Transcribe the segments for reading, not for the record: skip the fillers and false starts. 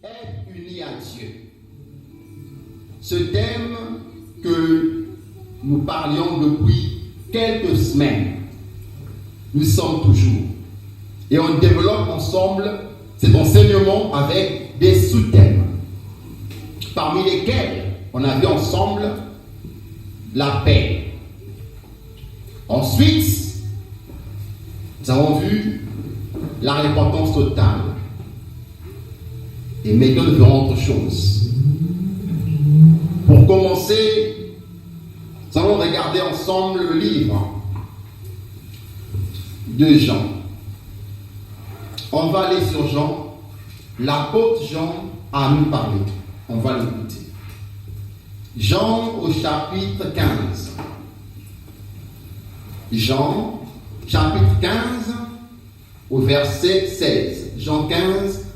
être unis à Dieu. Ce thème que nous parlions depuis quelques semaines, nous sommes toujours. Et on développe ensemble cet enseignement avec des sous-thèmes, parmi lesquels on a vu ensemble la paix. Ensuite, nous avons vu la repentance totale. Et maintenant, nous verrons autre chose. Pour commencer, nous allons regarder ensemble le livre de Jean. On va aller sur Jean. L'apôtre Jean a nous parlé. On va l'écouter. Jean au chapitre 15. Jean, chapitre 15, au verset 16. Jean 15,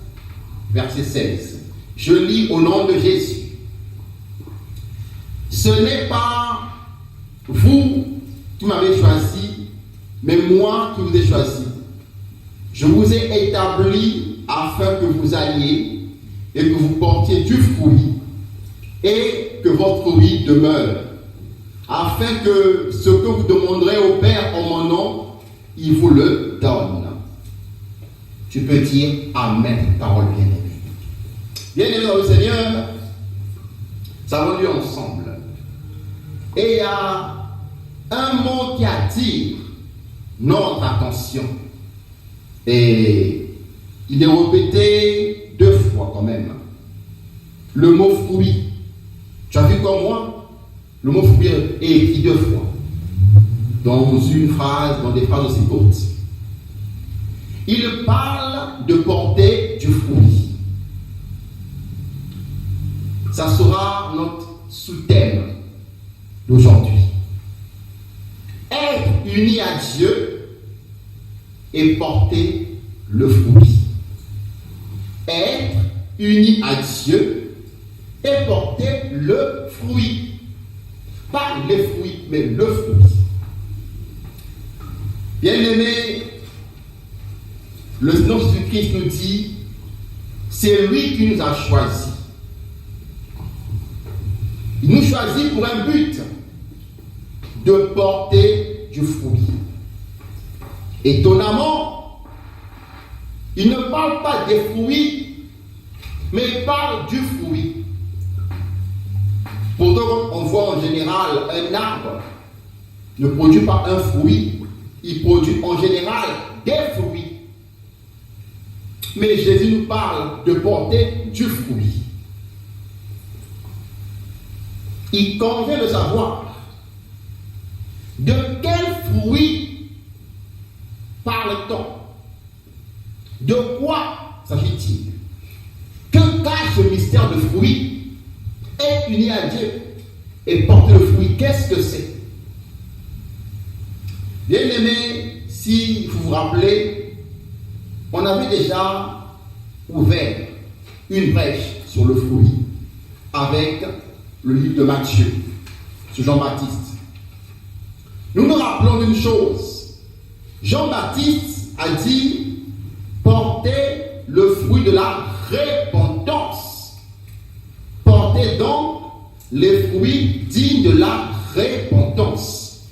verset 16. Je lis au nom de Jésus. Ce n'est pas vous qui m'avez choisi, mais moi qui vous ai choisi. Je vous ai établi afin que vous alliez et que vous portiez du fruit et que votre fruit demeure, afin que ce que vous demanderez au Père en mon nom, il vous le donne. Tu peux dire Amen, parole bien-aimée. Bien-aimés dans le Seigneur, nous avons lu ensemble. Et il y a un mot qui attire notre attention. Et il est répété 2 fois quand même. Le mot fruit. Tu as vu comme moi? Le mot fruit est écrit 2 fois. Dans une phrase, dans des phrases aussi courtes. Il parle de porter du fruit. Ça sera notre sous-thème d'aujourd'hui. Être unis à Dieu et porter le fruit. Être unis à Dieu et porter le fruit. Pas les fruits, mais le fruit. Bien-aimé, le nom de Jésus-Christ nous dit, c'est lui qui nous a choisis. Il nous choisit pour un but, de porter du fruit. Étonnamment, il ne parle pas des fruits, mais il parle du fruit. Pourtant, on voit en général un arbre ne produit pas un fruit, il produit en général des fruits. Mais Jésus nous parle de porter du fruit. Il convient de savoir de quel fruit parle-t-on? De quoi s'agit-il? Que cache ce mystère de fruit? Être uni à Dieu et porter le fruit, qu'est-ce que c'est? Bien-aimés, si vous vous rappelez, on avait déjà ouvert une brèche sur le fruit avec le livre de Matthieu, sur Jean-Baptiste. Nous nous rappelons d'une chose. Jean-Baptiste a dit portez le fruit de la repentance. Portez donc les fruits dignes de la repentance.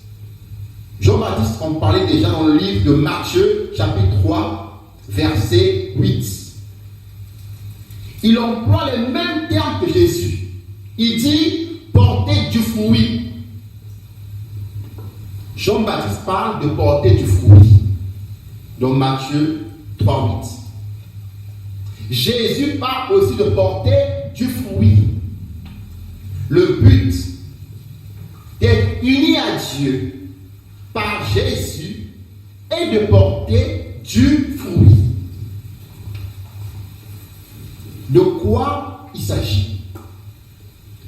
Jean-Baptiste en parlait déjà dans le livre de Matthieu, chapitre 3, verset 8. Il emploie les mêmes termes que Jésus. Il dit porter du fruit. Jean-Baptiste parle de porter du fruit. Dans Matthieu 3, 8. Jésus parle aussi de porter du fruit. Le but d'être uni à Dieu par Jésus est de porter du fruit. De quoi il s'agit?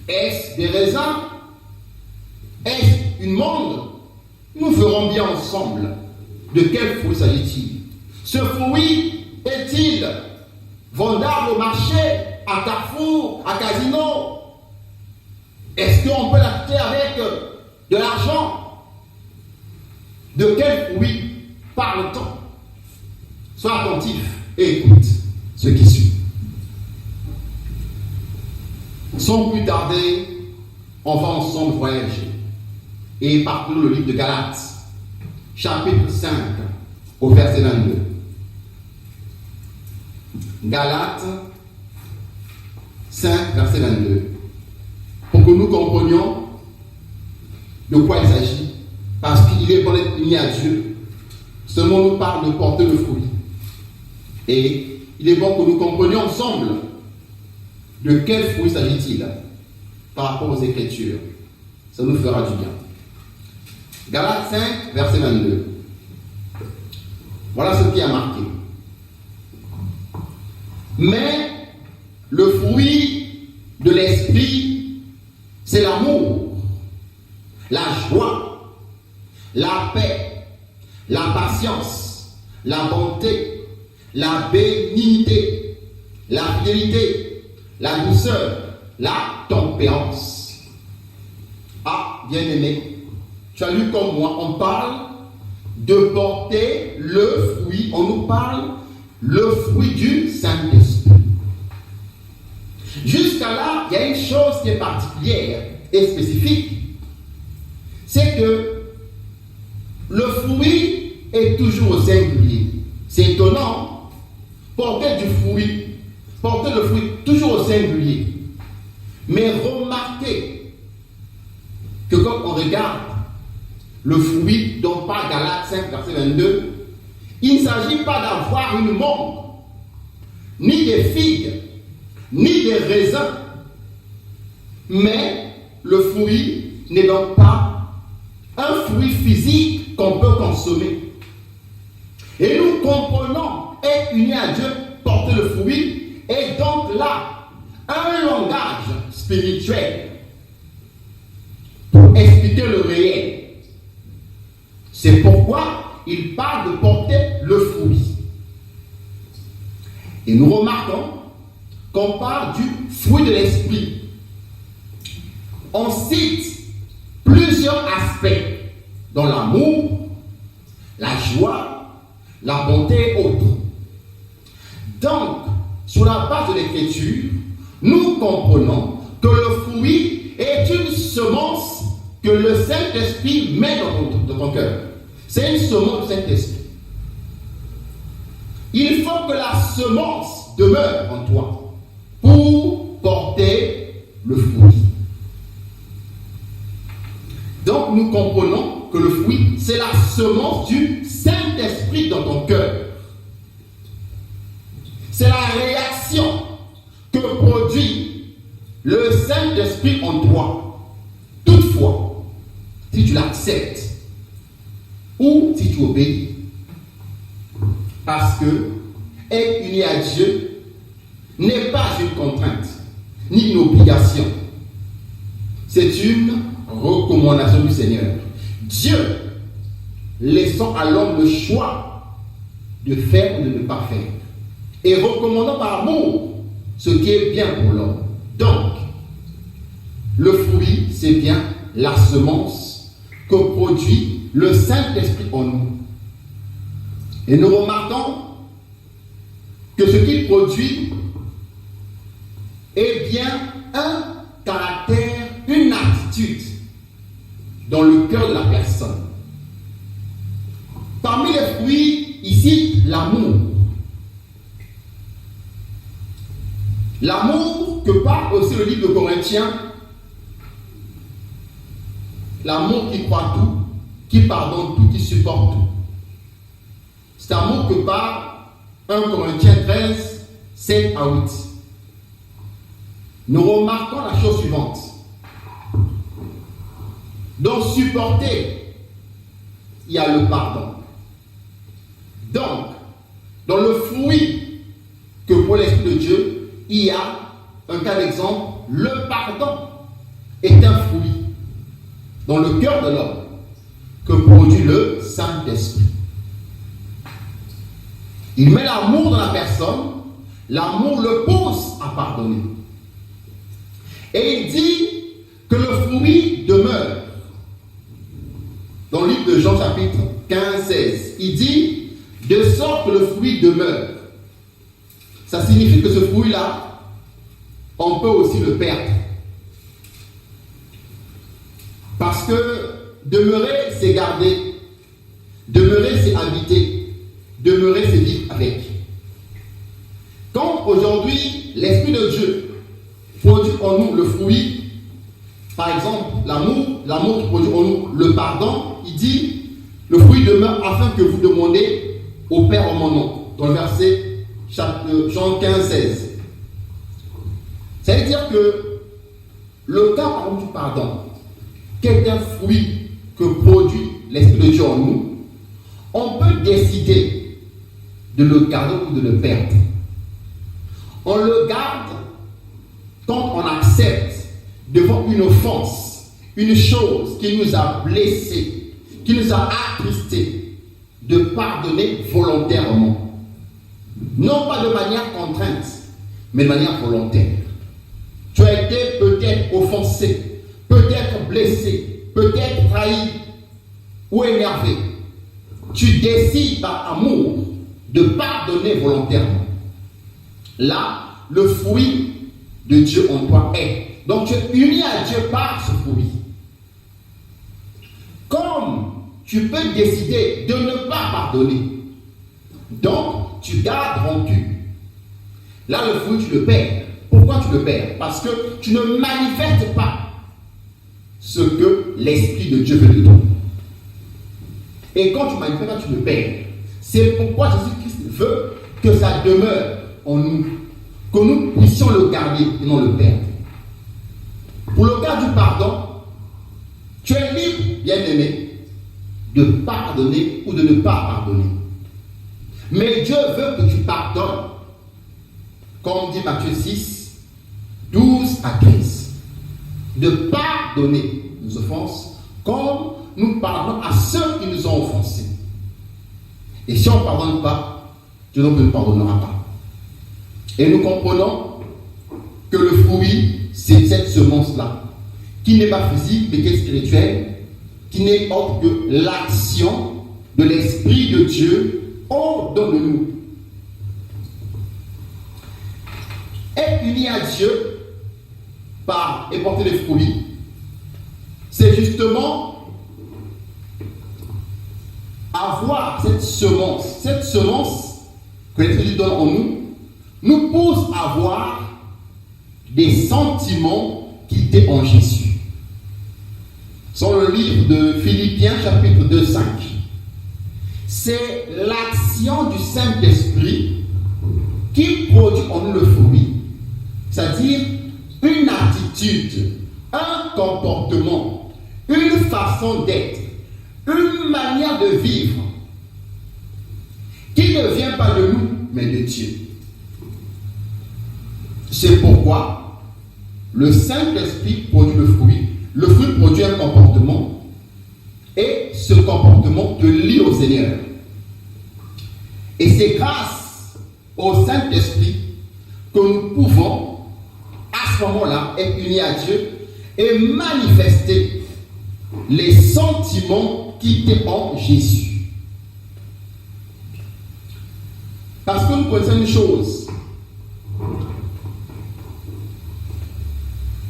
Est-ce des raisins? Est-ce une mangue? Nous verrons bien ensemble de quel fruit s'agit-il. Ce fruit est-il vendable au marché, à Carrefour, à Casino? Est-ce qu'on peut l'acheter avec de l'argent? De quel fruit parle-t-on? Sois attentif et écoute ce qui suit. Sans plus tarder, on va ensemble voyager et parcourir le livre de Galates, chapitre 5, au verset 22. Galates 5, verset 22. Pour que nous comprenions de quoi il s'agit. Parce qu'il est bon d'être unis à Dieu. Ce mot nous parle de porter le fruit. Et il est bon que nous comprenions ensemble de quel fruit s'agit-il par rapport aux Écritures. Ça nous fera du bien. Galates 5, verset 22. Voilà ce qui a marqué. Mais le fruit de l'esprit, c'est l'amour, la joie, la paix, la patience, la bonté, la bénignité, la fidélité, la douceur, la tempérance. Ah, bien-aimé, tu as lu comme moi, on parle de porter le fruit, on nous parle le fruit du Saint-Esprit. Jusqu'à là, il y a une chose qui est particulière et spécifique. C'est que le fruit est toujours au singulier. C'est étonnant. Porter le fruit toujours au singulier. Mais remarquez que quand on regarde le fruit dont parle Galates 5, verset 22, il ne s'agit pas d'avoir une mangue, ni des figues, ni des raisins. Mais le fruit n'est donc pas un fruit physique qu'on peut consommer. Et nous comprenons, être unis à Dieu, porter le fruit, et donc là, un langage spirituel pour expliquer le réel. C'est pourquoi il parle de porter le fruit. Et nous remarquons qu'on parle du fruit de l'esprit. On cite plusieurs aspects, dont l'amour, la joie, la bonté et autres. Donc, sur la base de l'Écriture, nous comprenons que le fruit est une semence que le Saint-Esprit met dans ton cœur. C'est une semence du Saint-Esprit. Il faut que la semence demeure en toi pour porter le fruit. Donc nous comprenons que le fruit, c'est la semence du Saint-Esprit dans ton cœur. C'est la réaction que produit le Saint-Esprit en toi. Toutefois, si tu l'acceptes ou si tu obéis. Parce que être uni à Dieu n'est pas une contrainte, ni une obligation. C'est une recommandation du Seigneur. Dieu, laissant à l'homme le choix de faire ou de ne pas faire, et recommandant par amour ce qui est bien pour l'homme. Donc, le fruit, c'est bien la semence que produit le Saint-Esprit en nous. Et nous remarquons que ce qu'il produit est bien un caractère, une attitude dans le cœur de la personne. Parmi les fruits, ici, l'amour. L'amour que parle aussi le livre de Corinthiens. L'amour qui croit tout, qui pardonne tout, qui supporte tout. C'est l'amour que parle 1 Corinthiens 13, 7 à 8. Nous remarquons la chose suivante. Dans supporter, il y a le pardon. Donc, dans le fruit que pour l'Esprit de Dieu, il y a un cas d'exemple, le pardon est un fruit dans le cœur de l'homme que produit le Saint-Esprit. Il met l'amour dans la personne, l'amour le pousse à pardonner. Et il dit que le fruit demeure. Dans le livre de Jean chapitre 15, 16, il dit de sorte que le fruit demeure. Ça signifie que ce fruit-là, on peut aussi le perdre. Parce que demeurer, c'est garder. Demeurer, c'est habiter. Demeurer, c'est vivre avec. Quand aujourd'hui, l'Esprit de Dieu produit en nous le fruit, par exemple, l'amour qui produit en nous le pardon, il dit, le fruit demeure afin que vous demandez au Père en mon nom. Dans le verset Jean 15, 16. Ça veut dire que le cas par exemple du pardon, qui est un fruit que produit l'Esprit de Dieu en nous, on peut décider de le garder ou de le perdre. On le garde quand on accepte devant une offense, une chose qui nous a blessés, qui nous a attristés, de pardonner volontairement. Non pas de manière contrainte, mais de manière volontaire. Tu as été peut-être offensé, peut-être blessé, peut-être trahi ou énervé. Tu décides par amour de pardonner volontairement. Là, le fruit de Dieu en toi est. Donc tu es uni à Dieu par ce fruit. Comme tu peux décider de ne pas pardonner, donc tu gardes rancune. Là, le fruit, tu le perds. Pourquoi tu le perds? Parce que tu ne manifestes pas ce que l'Esprit de Dieu veut de toi. Et quand tu manifestes pas, tu le perds. C'est pourquoi Jésus-Christ veut que ça demeure en nous, que nous puissions le garder et non le perdre. Pour le cas du pardon, tu es libre, bien-aimé, de pardonner ou de ne pas pardonner. Mais Dieu veut que tu pardonnes, comme dit Matthieu 6, 12 à 13. De pardonner nos offenses comme nous pardonnons à ceux qui nous ont offensés. Et si on ne pardonne pas, Dieu non plus ne pardonnera pas. Et nous comprenons que le fruit, c'est cette semence-là, qui n'est pas physique, mais qui est spirituelle, qui n'est autre que l'action de l'Esprit de Dieu au-dedans de nous. Être uni à Dieu et porter des fruits, c'est justement avoir cette semence que l'Esprit donne en nous pousse à avoir des sentiments qui étaient en Jésus. Dans le livre de Philippiens chapitre 2, 5. C'est l'action du Saint-Esprit qui produit en nous le fruit, c'est-à-dire une attitude, un comportement, une façon d'être, une manière de vivre qui ne vient pas de nous, mais de Dieu. C'est pourquoi le Saint-Esprit produit le fruit. Le fruit produit un comportement et ce comportement te lie au Seigneur. Et c'est grâce au Saint-Esprit que nous pouvons à ce moment-là être unis à Dieu et manifester les sentiments qui étaient en Jésus. Parce que nous connaissons une chose,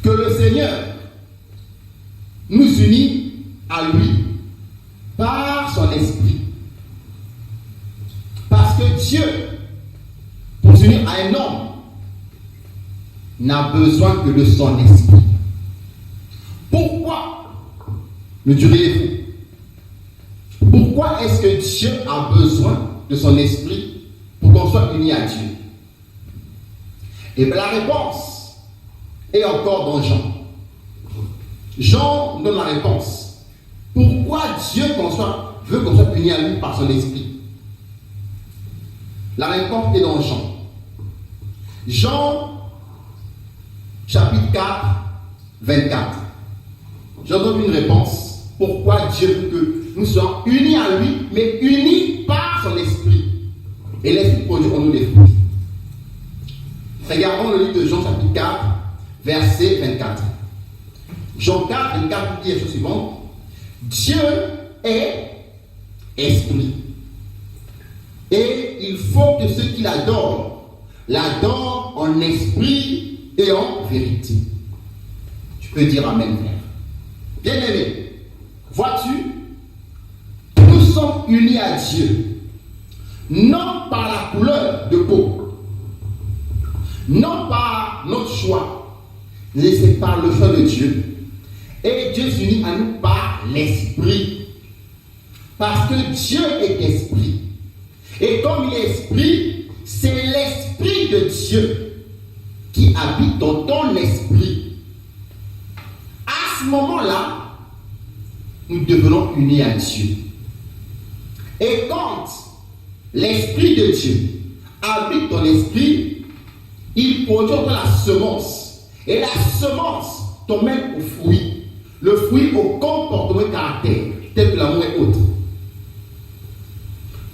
que le Seigneur nous unit à lui par son esprit. Parce que Dieu, pour s'unir à un homme, n'a besoin que de son esprit. Pourquoi me direz-vous? Pourquoi est-ce que Dieu a besoin de son esprit pour qu'on soit unis à Dieu? Et bien la réponse est encore dans Jean. Jean donne la réponse. Pourquoi Dieu veut qu'on soit unis à lui par son esprit? La réponse est dans Jean. Jean, chapitre 4, 24. Jean donne une réponse. Pourquoi Dieu veut que nous soyons unis à lui, mais unis par son esprit. Et l'esprit produit en nous des fruits. Regardons le livre de Jean, chapitre 4, verset 24. Jean 4, 24 dit la chose suivante. Dieu est esprit. Et il faut que ceux qui l'adorent en esprit et en vérité. Tu peux dire amen, frère. Bien-aimé, vois-tu, nous sommes unis à Dieu, non par la couleur de peau, non par notre choix, mais c'est par le choix de Dieu. Et Dieu s'unit à nous par l'Esprit. Parce que Dieu est esprit. Et comme il est esprit, c'est l'Esprit de Dieu qui habite dans ton esprit. À ce moment-là, nous devenons unis à Dieu. Et quand l'Esprit de Dieu habite dans l'esprit, il produit la semence. Et la semence t'emmène au fruit. Le fruit au comportement et caractère, tel que l'amour et autres,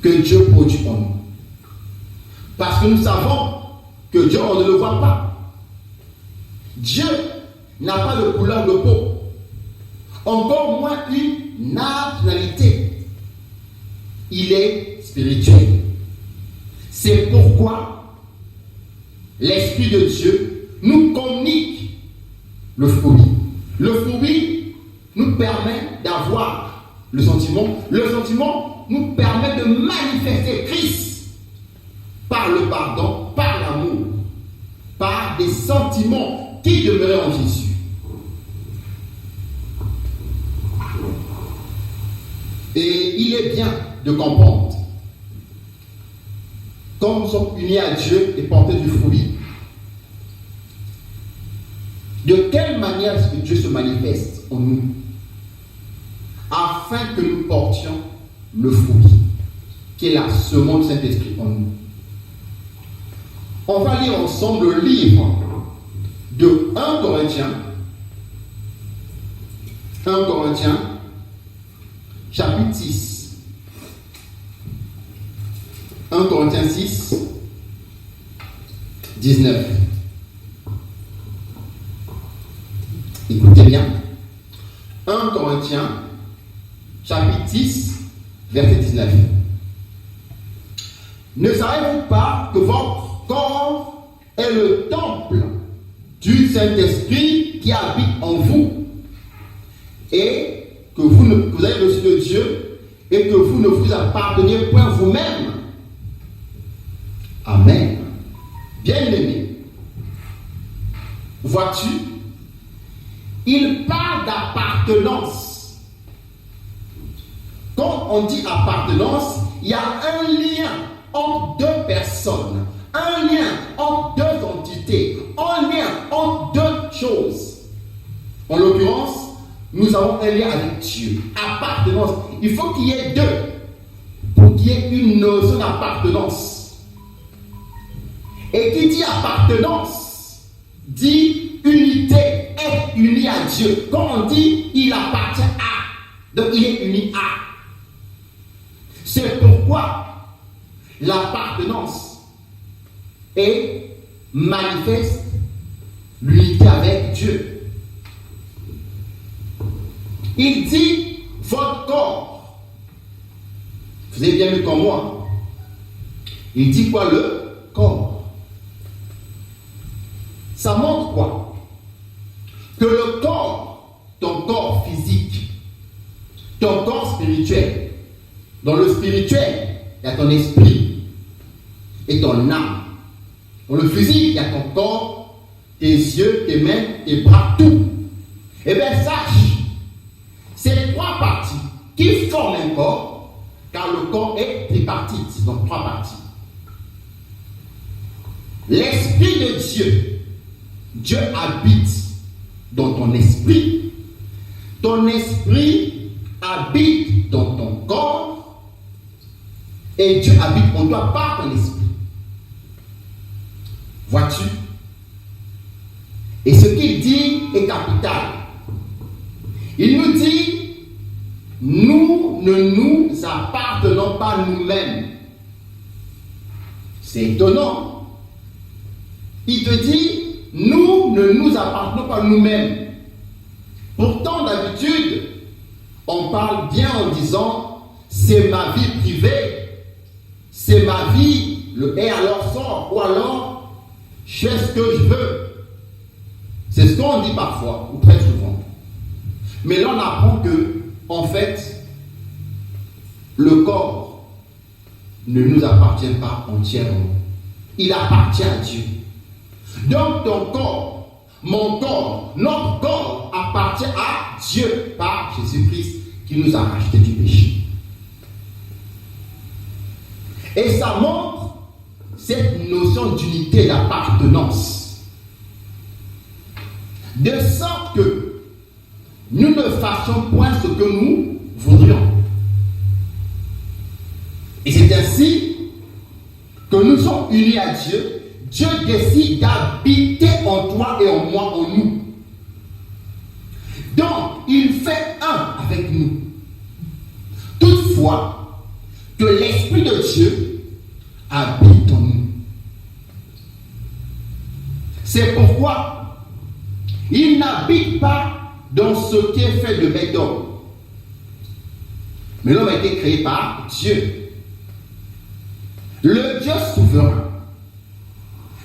que Dieu produit en nous. Parce que nous savons que Dieu, on ne le voit pas. Dieu n'a pas de couleur de peau, encore moins une nationalité. Il est spirituel. C'est pourquoi l'Esprit de Dieu nous communique le fruit. Le fruit nous permet d'avoir le sentiment. Le sentiment nous permet de manifester Christ par le pardon, par l'amour, par des sentiments qui demeuraient en Jésus. Et il est bien de comprendre, comme nous sommes unis à Dieu et portés du fruit, de quelle manière est-ce que Dieu se manifeste en nous, afin que nous portions le fruit, qui est la semence du Saint-Esprit en nous. On va lire ensemble le livre de 1 Corinthiens, chapitre 6. 1 Corinthiens 6, 19. Écoutez bien. 1 Corinthiens, chapitre 6, verset 19. Ne savez-vous pas que votre corps est le temple du Saint-Esprit qui habite en vous et que vous avez reçu de Dieu et que vous ne vous apparteniez point vous-même? Amen. Bien-aimé, vois-tu, il parle d'appartenance. Quand on dit appartenance, il y a un lien entre deux personnes, un lien entre deux entités, un lien entre deux choses. En l'occurrence, nous avons un lien avec Dieu. Appartenance. Il faut qu'il y ait deux pour qu'il y ait une notion d'appartenance. Et qui dit appartenance dit unité, être uni à Dieu. Quand on dit il appartient à, donc il est uni à. C'est pourquoi l'appartenance manifeste l'unité avec Dieu. Il dit votre corps. Vous avez bien vu comme moi. Il dit quoi le corps? Ça montre quoi? Que le corps, ton corps physique, ton corps spirituel, dans le spirituel, il y a ton esprit et ton âme. Dans le physique, il y a ton corps, tes yeux, tes mains, tes bras, tout. Eh bien, sache, c'est trois parties qui forment un corps, car le corps est tripartite, donc trois parties. L'esprit de Dieu, Dieu habite dans ton esprit habite dans ton corps, et Dieu habite en toi par ton esprit. Vois-tu? Et ce qu'il dit est capital. Il nous dit, nous ne nous appartenons pas nous-mêmes. C'est étonnant. Il te dit, nous ne nous appartenons pas nous-mêmes. Pourtant, d'habitude, on parle bien en disant, c'est ma vie privée, c'est ma vie, le est alors sort, ou alors, je fais ce que je veux. C'est ce qu'on dit parfois, ou très souvent. Mais là, on apprend que, en fait, le corps ne nous appartient pas entièrement. Il appartient à Dieu. Donc, ton corps, mon corps, notre corps appartient à Dieu par Jésus-Christ qui nous a rachetés du péché. Et ça montre cette notion d'unité, d'appartenance. De sorte que nous ne fassions point ce que nous voudrions. Et c'est ainsi que nous sommes unis à Dieu. Dieu décide d'habiter en toi et en moi, en nous. Donc, il fait un avec nous. Toutefois, que l'Esprit de Dieu habite en nous. C'est pourquoi il n'habite pas dans ce qui est fait de bêtes d'homme. Mais l'homme a été créé par Dieu. Le Dieu souverain,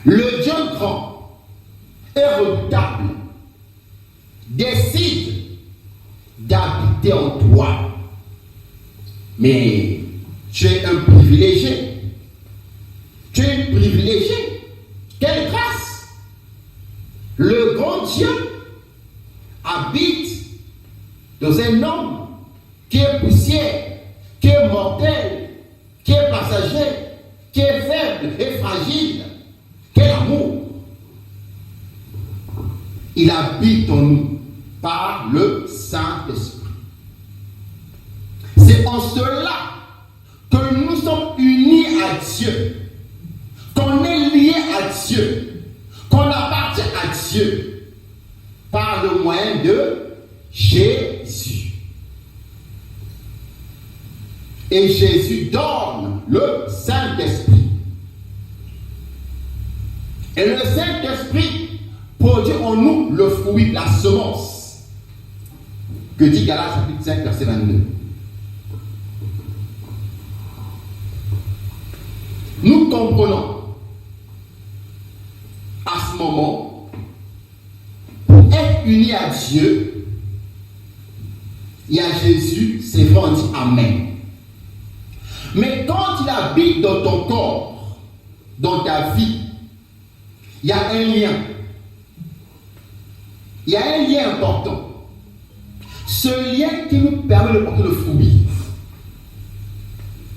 le Dieu grand et redoutable décide d'habiter en toi. Mais tu es un privilégié. Tu es une privilégiée. Quelle grâce! Le grand Dieu habite dans un homme qui est poussière, qui est mortel, qui est passager, qui est faible et fragile. Quel amour! Il habite en nous par le Saint-Esprit. C'est en cela que nous sommes unis à Dieu, qu'on est lié à Dieu, qu'on appartient à Dieu par le moyen de Jésus. Et Jésus donne le Saint-Esprit. Et le Saint-Esprit produit en nous le fruit, la semence. Que dit Galates chapitre 5, verset 22. Nous comprenons à ce moment, pour être unis à Dieu et à Jésus, c'est vrai, on dit Amen. Mais quand il habite dans ton corps, dans ta vie, il y a un lien. Il y a un lien important. Ce lien qui nous permet de porter le fruit.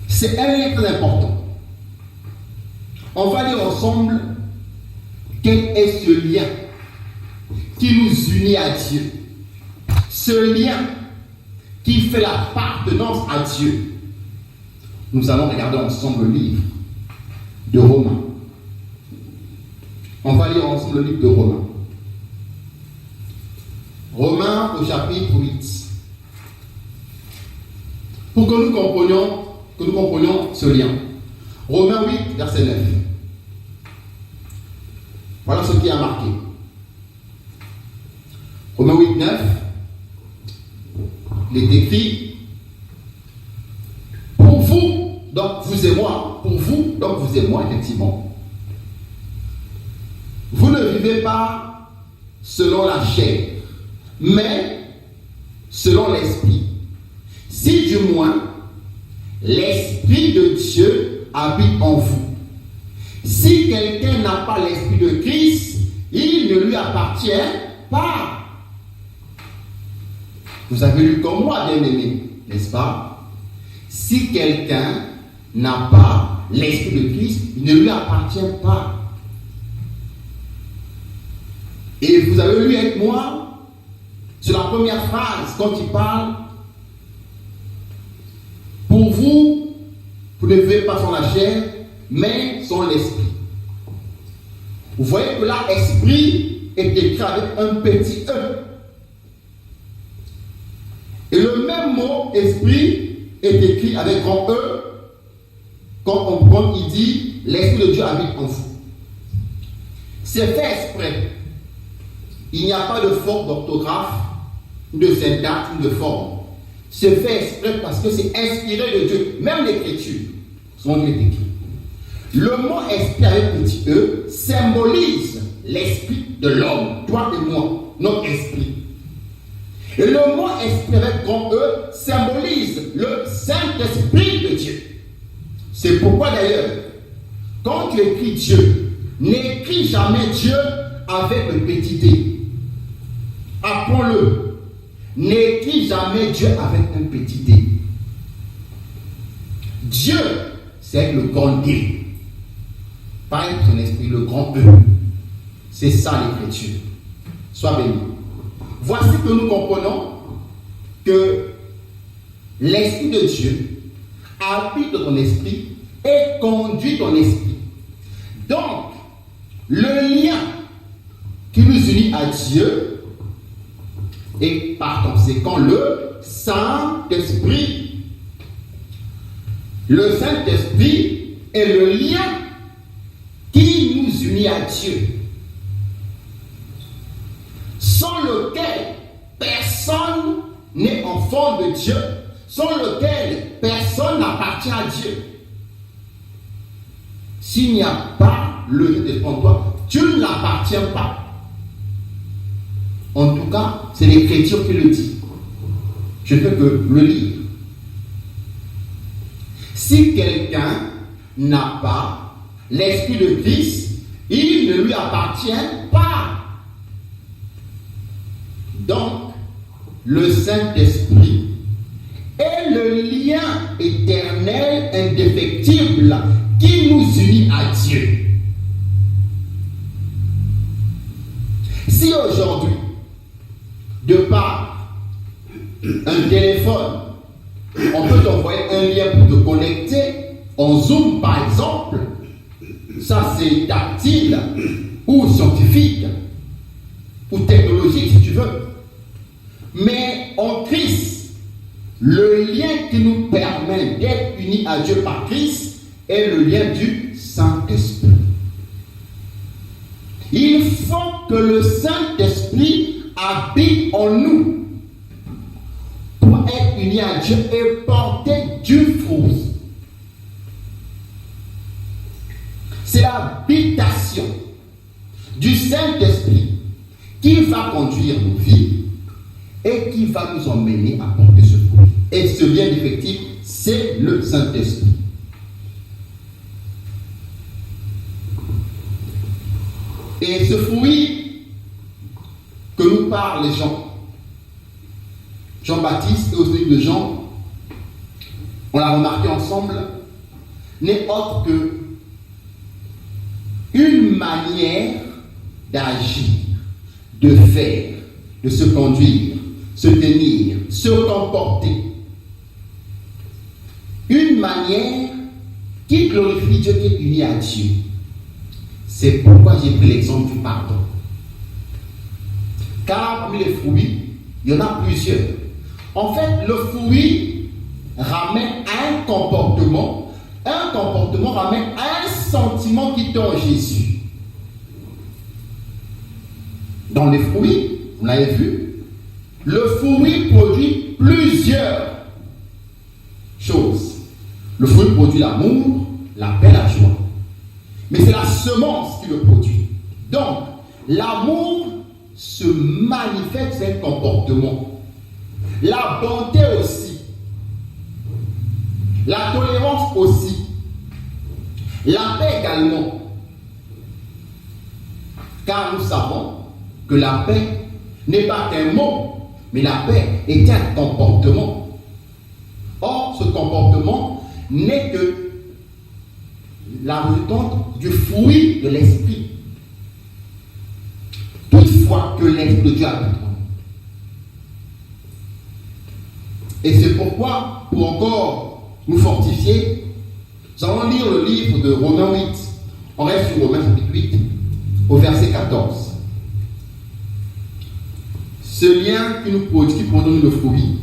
C'est un lien très important. On va lire ensemble quel est ce lien qui nous unit à Dieu. Ce lien qui fait l'appartenance à Dieu. Nous allons regarder ensemble le livre de Romains. On va lire ensemble le livre de Romains. Romains au chapitre 8. Pour que nous comprenions ce lien. Romains 8, verset 9. Voilà ce qui a marqué. Romains 8, 9. Il est écrit: pour vous, donc vous et moi, pour vous, donc vous et moi, effectivement. Vous ne vivez pas selon la chair, mais selon l'esprit. Si du moins l'esprit de Dieu habite en vous. Si quelqu'un n'a pas l'esprit de Christ, il ne lui appartient pas. Vous avez lu comme moi, bien-aimé, n'est-ce pas? Si quelqu'un n'a pas l'esprit de Christ, il ne lui appartient pas. Et vous avez lu avec moi sur la première phrase, quand il parle: pour vous, vous ne vivez pas sans la chair, mais sans l'esprit. Vous voyez que là, esprit est écrit avec un petit E. Et le même mot, esprit, est écrit avec grand E quand il dit l'esprit de Dieu habite en vous. C'est fait exprès. Il n'y a pas de faute d'orthographe, de syntaxe, de forme. C'est fait exprès parce que c'est inspiré de Dieu. Même l'écriture, son Dieu est écrit. Le mot esprit avec petit E symbolise l'esprit de l'homme, toi et moi, notre esprit. Et le mot esprit avec grand E symbolise le Saint-Esprit de Dieu. C'est pourquoi d'ailleurs, quand tu écris Dieu, n'écris jamais Dieu avec le petit d. Apprends-le. N'écris jamais Dieu avec un petit d. Dieu, c'est avec le grand D. Pareil pour son esprit, le grand E. C'est ça l'écriture. Sois béni. Voici que nous comprenons que l'Esprit de Dieu habite ton esprit et conduit ton esprit. Donc, le lien qui nous unit à Dieu est par conséquent le Saint-Esprit. Le Saint-Esprit est le lien qui nous unit à Dieu, sans lequel personne n'est enfant de Dieu, sans lequel personne n'appartient à Dieu. S'il n'y a pas le Saint-Esprit en toi, tu ne l'appartiens pas. En tout cas, c'est l'Écriture qui le dit. Je ne fais que le lire. Si quelqu'un n'a pas l'Esprit de Christ, il ne lui appartient pas. Donc, le Saint-Esprit est le lien éternel, indéfectible, qui nous unit à Dieu. Si aujourd'hui, de par un téléphone, on peut t'envoyer un lien pour te connecter, en Zoom par exemple, ça c'est tactile ou scientifique ou technologique si tu veux. Mais en Christ, le lien qui nous permet d'être unis à Dieu par Christ est le lien du Saint-Esprit. Il faut que le Saint-Esprit habite en nous pour être unis à Dieu et porter du fruit. C'est l'habitation du Saint-Esprit qui va conduire nos vies et qui va nous emmener à porter ce fruit. Et ce lien effectif, c'est le Saint-Esprit. Et ce fruit que nous parlent Jean-Baptiste et aussi de Jean, on l'a remarqué ensemble, n'est autre que une manière d'agir, de faire, de se conduire, se tenir, se comporter. Une manière qui glorifie Dieu, qui est unie à Dieu. C'est pourquoi j'ai pris l'exemple du pardon. Car parmi les fruits, il y en a plusieurs. En fait, le fruit ramène un comportement ramène un sentiment qui tend à Jésus. Dans les fruits, vous l'avez vu, le fruit produit plusieurs choses. Le fruit produit l'amour, la paix, la joie. Mais c'est la semence qui le produit. Donc, l'amour se manifeste dans un comportement. La bonté aussi. La tolérance aussi. La paix également. Car nous savons que la paix n'est pas qu'un mot, mais la paix est un comportement. Or, ce comportement n'est que la résultante du fruit de l'esprit. Toutefois que l'esprit de Dieu habite en nous. Et c'est pourquoi, pour encore nous fortifier, nous allons lire le livre de Romains 8. On reste sur Romains chapitre 8, au verset 14. Ce lien qui nous produit, qui produit le fruit.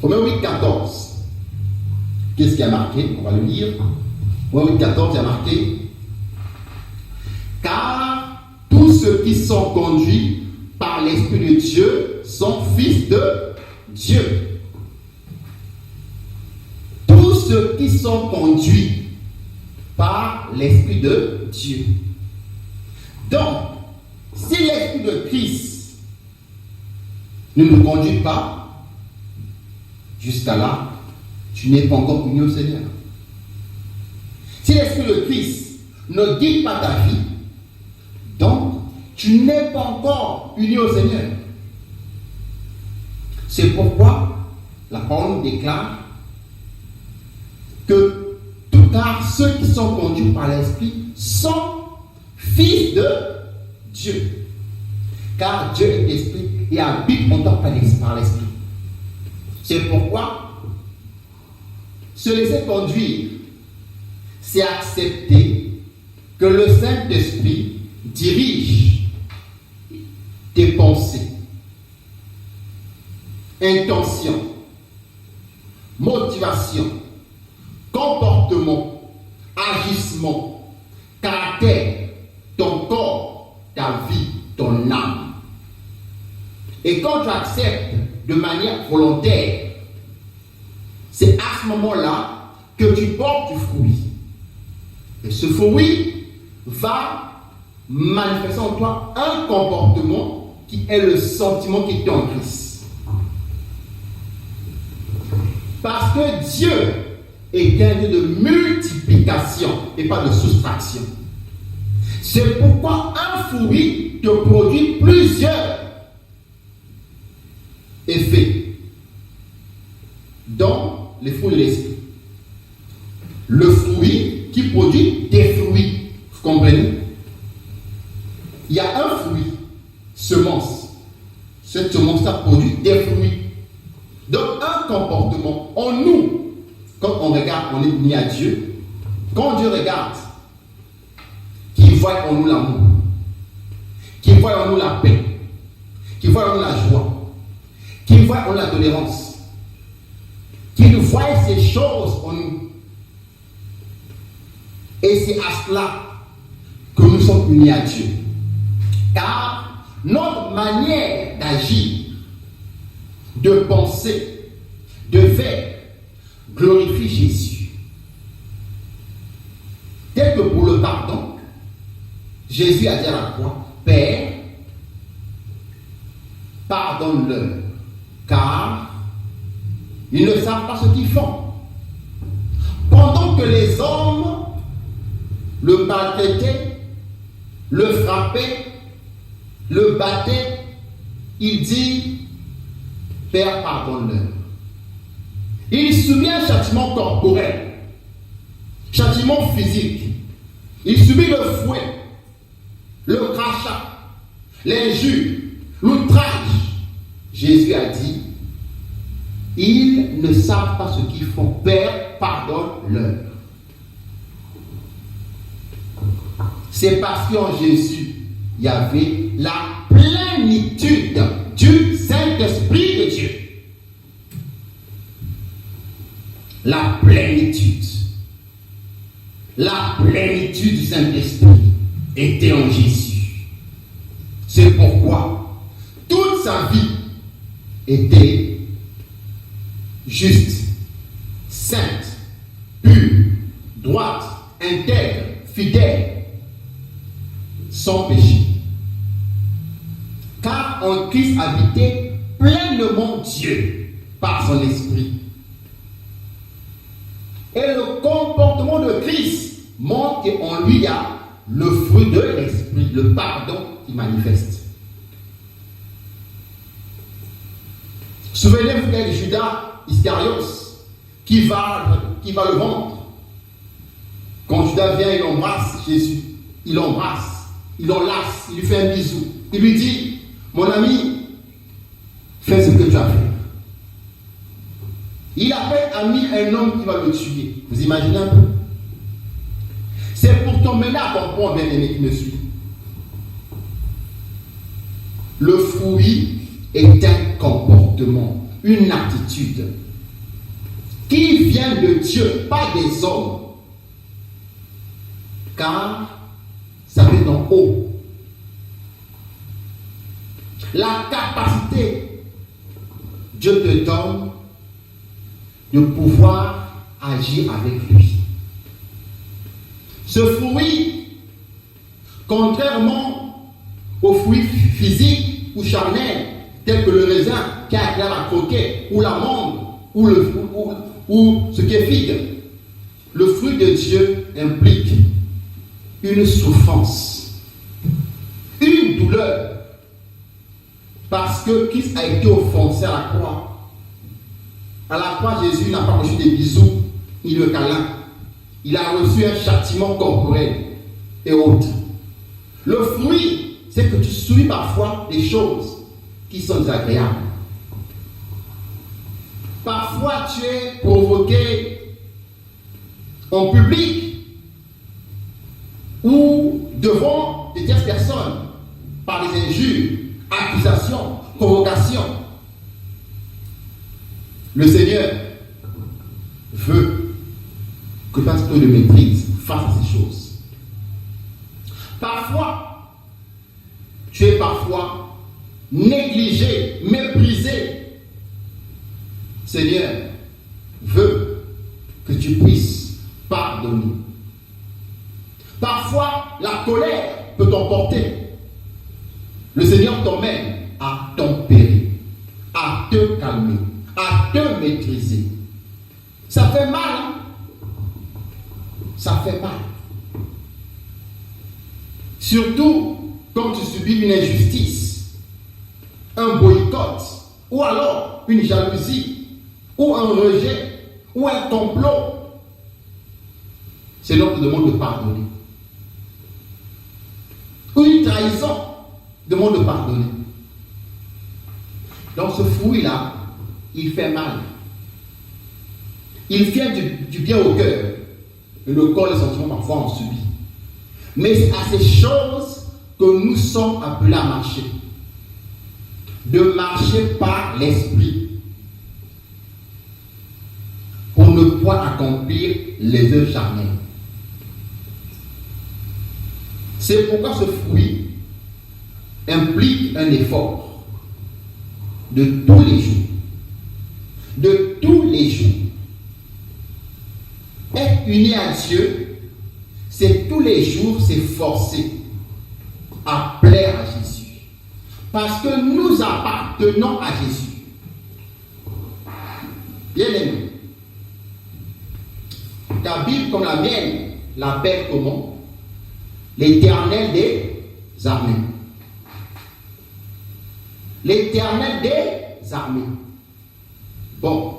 Romains 8, 14. Qu'est-ce qui a marqué? On va le lire. Romains 8, 14, il y a marqué: car tous ceux qui sont conduits par l'Esprit de Dieu sont fils de Dieu. Tous ceux qui sont conduits par l'Esprit de Dieu. Donc, si l'Esprit de Christ ne nous conduit pas, jusqu'à là, tu n'es pas encore uni au Seigneur. Si l'Esprit de Christ ne guide pas ta vie, donc tu n'es pas encore uni au Seigneur. C'est pourquoi la parole déclare que car ceux qui sont conduits par l'Esprit sont fils de Dieu. Car Dieu est esprit et habite en toi par l'Esprit. C'est pourquoi se laisser conduire, c'est accepter que le Saint-Esprit dirige tes pensées, intentions, motivations, comportements, agissements, caractère, ton corps, ta vie, ton âme. Et quand tu acceptes de manière volontaire, c'est à ce moment-là que tu portes du fruit. Et ce fruit va manifester en toi un comportement qui est le sentiment qui est en Christ. Parce que Dieu est un Dieu de multiplication et pas de soustraction. C'est pourquoi un fruit te produit plusieurs effets dans les fruits de l'esprit. Le fruit qui produit des fruits, vous comprenez? Il y a un fruit, semence. Cette semence-là produit des fruits. Donc un comportement en nous, quand on regarde, on est uni à Dieu. Quand Dieu regarde, qu'il voit en nous l'amour, qu'il voit en nous la paix, qu'il voit en nous la joie, qu'il voit en nous la tolérance, qu'il voit ces choses en nous. Et c'est à cela que nous sommes unis à Dieu. Car notre manière d'agir, de penser, de faire, glorifie Jésus. Tel que pour le pardon, Jésus a dit à la croix, Père, pardonne-leur, car ils ne savent pas ce qu'ils font. Pendant que les hommes le maltraitaient, le frappaient, le battaient, il dit, Père, pardonne-leur. Il subit un châtiment corporel, châtiment physique. Il subit le fouet, le crachat, l'injure, l'outrage. Jésus a dit, ils ne savent pas ce qu'ils font. Père, pardonne-leur. C'est parce qu'en Jésus, il y avait la plénitude du Saint-Esprit de Dieu. La plénitude. La plénitude du Saint-Esprit était en Jésus. C'est pourquoi toute sa vie était juste, sainte, pure, droite, intègre, fidèle, sans péché. Car en Christ habitait pleinement Dieu par son esprit. Et le comportement de Christ montre qu'en lui il y a le fruit de l'esprit, le pardon qui manifeste. Souvenez-vous de Judas Iscariote qui va le vendre. Quand Judas vient, il embrasse Jésus. Il l'embrasse, il l'enlace, il lui fait un bisou. Il lui dit, mon ami, fais ce que tu as fait. Il appelle ami un homme qui va le tuer. Vous imaginez un peu? C'est pour t'emmener à comprendre, bien aimé qui me suit. Le fruit est un comportement, une attitude qui vient de Dieu, pas des hommes. Car ça vient d'en haut. La capacité, Dieu te donne de pouvoir agir avec lui. Ce fruit, contrairement au fruit physique ou charnel tels que le raisin qui a clair à croquer, ou l'amande, ou ce qui est figue. Le fruit de Dieu implique une souffrance, une douleur, parce que Christ a été offensé à la croix. À la croix, Jésus n'a pas reçu des bisous ni de câlins. Il a reçu un châtiment corporel et autres. Le fruit, c'est que tu subis parfois des choses qui sont désagréables. Parfois, tu es provoqué en public ou devant des tierces personnes par des injures, accusations, provocations. Le Seigneur veut que tu fasses peu de maîtrise face à ces choses. Parfois, tu es parfois négligé, méprisé. Seigneur veut que tu puisses pardonner. Parfois, la colère peut t'emporter. Le Seigneur t'emmène à tempérer, à te calmer, à te maîtriser. Ça fait mal, hein? Ça fait mal. Surtout quand tu subis une injustice, un boycott, ou alors une jalousie, ou un rejet, ou un complot. C'est l'homme qui demande de pardonner. Ou une trahison, demande de pardonner. Donc ce fruit-là, il fait mal. Il fait du bien au cœur. Et le corps, les sentiments, parfois, on subit. Mais c'est à ces choses que nous sommes appelés à marcher. De marcher par l'esprit. Pour ne pas accomplir les œuvres charnelles. C'est pourquoi ce fruit implique un effort de tous les jours. De tous les jours. Être uni à Dieu, c'est tous les jours s'efforcer à plaire à Jésus. Parce que nous appartenons à Jésus. Bien aimé, ta Bible comme la mienne l'appelle comment? L'Éternel des armées. L'Éternel des armées. Bon,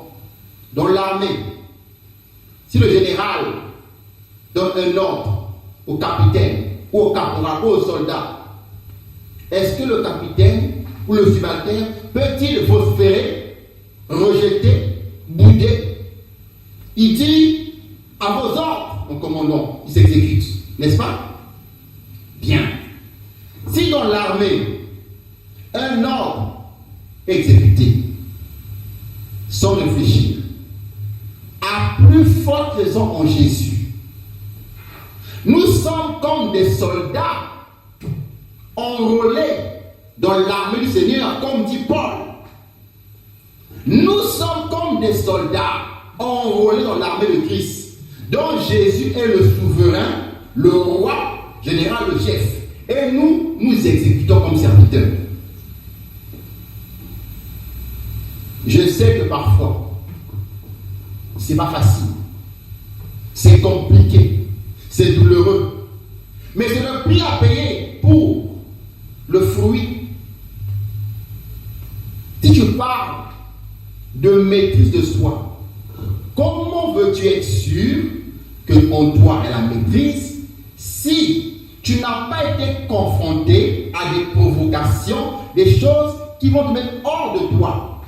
dans l'armée, si le général donne un ordre au capitaine, ou au caporal, ou au soldat, est-ce que le capitaine ou le subalterne peut-il prospérer, rejeter, bouder? Il dit à vos ordres, mon commandant, il s'exécute, n'est-ce pas? Bien. Si dans l'armée, un ordre est exécuté, sans réfléchir, à plus forte raison en Jésus, nous sommes comme des soldats enrôlés dans l'armée du Seigneur, comme dit Paul. Nous sommes comme des soldats enrôlés dans l'armée de Christ, dont Jésus est le souverain, le roi, général, le chef. Et nous, nous exécutons comme serviteurs. Je sais que parfois, c'est pas facile. C'est compliqué. C'est douloureux. Mais c'est le prix à payer pour le fruit. Si tu parles de maîtrise de soi, comment veux-tu être sûr qu'en toi est la maîtrise si tu n'as pas été confronté à des provocations, des choses qui vont te mettre hors de toi?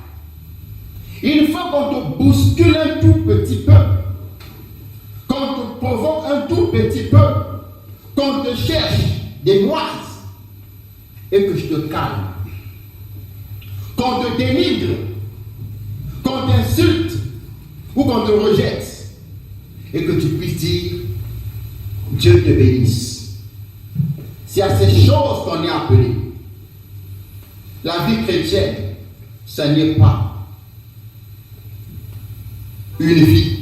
Il faut qu'on te bouscule un tout petit peu, qu'on te provoque un tout petit peu, qu'on te cherche des noises et que je te calme, qu'on te dénigre, qu'on t'insulte ou qu'on te rejette et que tu puisses dire Dieu te bénisse. C'est à ces choses qu'on est appelé. La vie chrétienne, ce n'est pas une vie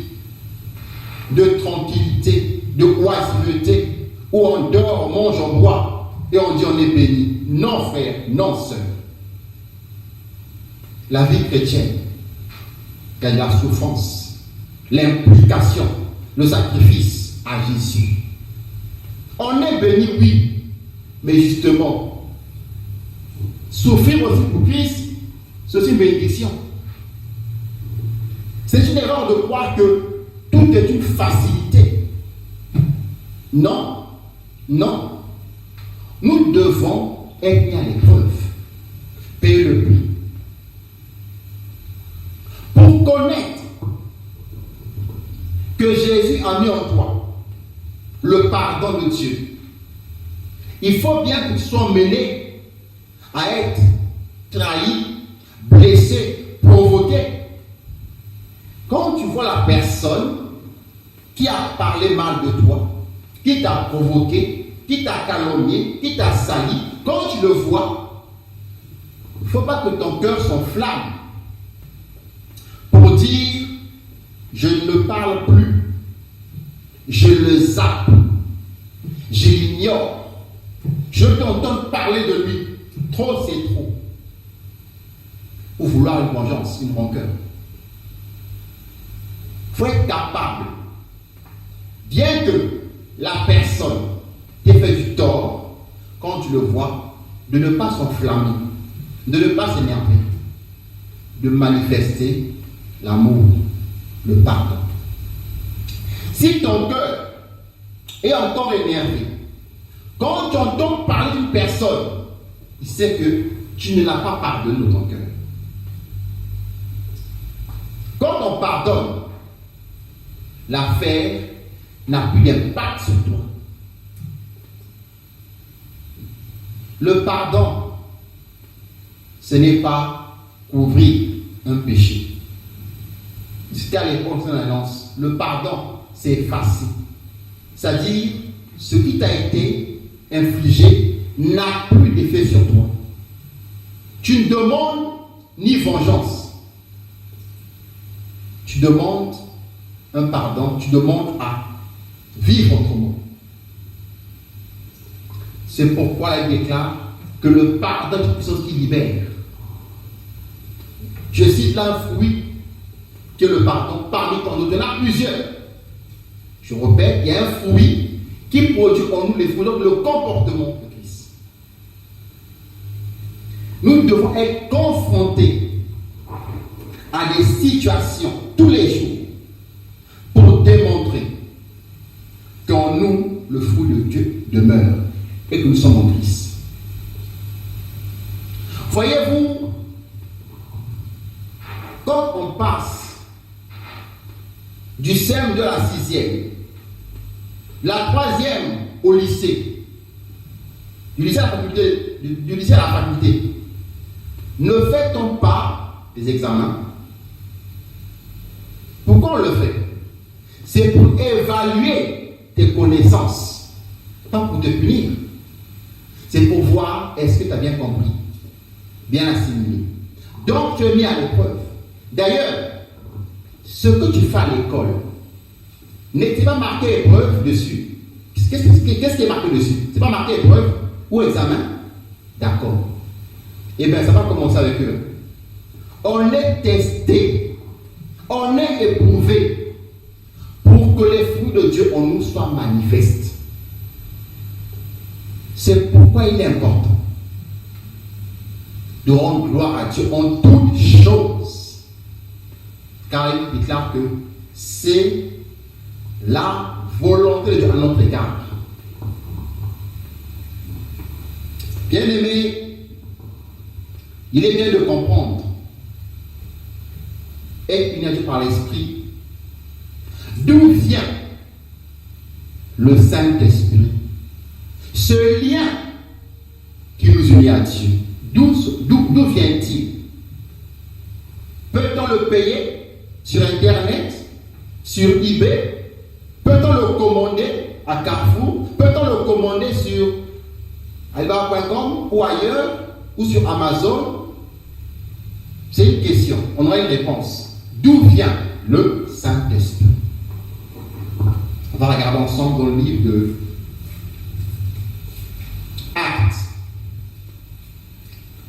de tranquillité, de oisiveté, où on dort, on mange, on boit, et on dit on est béni. Non frère, non sœur. la vie chrétienne, il y a la souffrance, l'implication, le sacrifice à Jésus. On est béni, oui, mais justement, souffrir aussi pour Christ, c'est aussi une bénédiction. C'est une erreur de croire que tout est une facilité. Non, non. Nous devons être mis à l'épreuve, payer le prix. Pour connaître que Jésus a mis en toi le pardon de Dieu, il faut bien que tu sois mené à être trahi, blessé, provoqué. Quand tu vois la personne qui a parlé mal de toi, qui t'a provoqué, qui t'a calomnié, qui t'a sali, quand tu le vois, il ne faut pas que ton cœur s'enflamme pour dire je ne parle plus, je le zappe, je l'ignore, je t'entends parler de lui, trop c'est trop, ou vouloir une vengeance, une rancœur. Il faut être capable, bien que la personne t'ait fait du tort, quand tu le vois, de ne pas s'enflammer, de ne pas s'énerver, de manifester l'amour, le pardon. Si ton cœur est encore énervé, quand tu entends parler d'une personne, il sait que tu ne l'as pas pardonné de ton cœur. Quand on pardonne, l'affaire n'a plus d'impact sur toi. Le pardon, ce n'est pas couvrir un péché. C'était à l'époque de l'annonce. Le pardon, c'est effacer. C'est-à-dire, ce qui t'a été infligé n'a plus d'effet sur toi. Tu ne demandes ni vengeance. Tu demandes un pardon, tu demandes à vivre autrement. C'est pourquoi elle déclare que le pardon est une chose qui libère. Je cite là un fruit que le pardon, parmi tant d'autres, il y en a plusieurs. Je répète, il y a un fruit qui produit en nous les fruits, donc le comportement de Christ. Nous devons être confrontés à des situations tous les jours pour démontrer qu'en nous, le fruit de Dieu demeure et que nous sommes en Christ. Voyez-vous, quand on passe du CM de la 6e, la 3e au lycée, du lycée à la faculté, du lycée à la faculté, ne fait-on pas des examens? Pourquoi on le fait? C'est pour évaluer tes connaissances, pas pour te punir. C'est pour voir est-ce que tu as bien compris, bien assimilé. Donc tu es mis à l'épreuve. D'ailleurs, ce que tu fais à l'école, n'est-il pas marqué épreuve dessus? Qu'est-ce qui est marqué dessus? C'est pas marqué épreuve ou examen? D'accord. Eh bien, ça va commencer avec eux. On est testé, on est éprouvé pour que les fruits de Dieu en nous soient manifestes. C'est pourquoi il est important de rendre gloire à Dieu en toutes choses. Car il déclare que c'est la volonté de Dieu à notre égard. Bien-aimé, il est bien de comprendre, être unis par l'Esprit, d'où vient le Saint-Esprit, ce lien qui nous unit à Dieu. D'où vient-il? Peut-on le payer sur Internet, sur eBay? Peut-on le commander à Carrefour? Peut-on le commander sur alibaba.com ou ailleurs, ou sur Amazon? C'est une question, on aura une réponse. D'où vient le Saint-Esprit? On va regarder ensemble dans le livre de Actes.